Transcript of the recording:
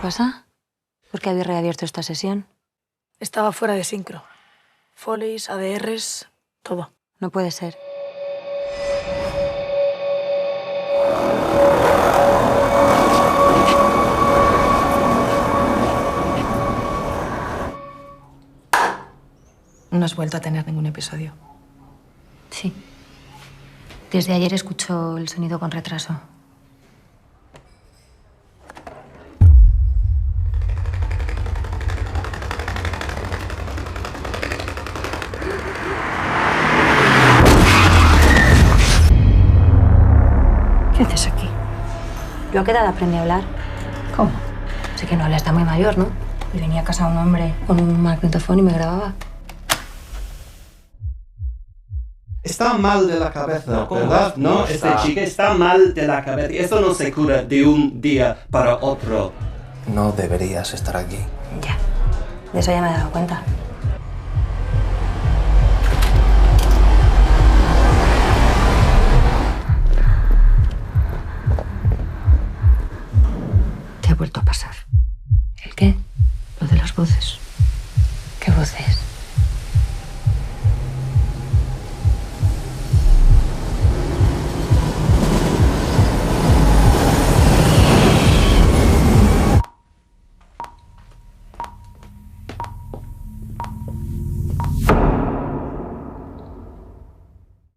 pasa? ¿Por qué habéis reabierto esta sesión? Estaba fuera de sincro. Foleys, ADRs, todo. No puede ser. No has vuelto a tener ningún episodio. Sí. Desde ayer escucho el sonido con retraso. ¿Qué haces aquí? Yo a qué edad aprendí a hablar. ¿Cómo? Sé que no habla, está muy mayor, ¿no? Y venía a casa un hombre con un magnetofón y me grababa. Está mal de la cabeza, ¿Cómo? ¿verdad? No, este chico está mal de la cabeza. Eso no se cura de un día para otro. No deberías estar aquí. Ya. De eso ya me he dado cuenta. Te ha vuelto a pasar. ¿El qué? Lo de las voces. ¿Qué voces?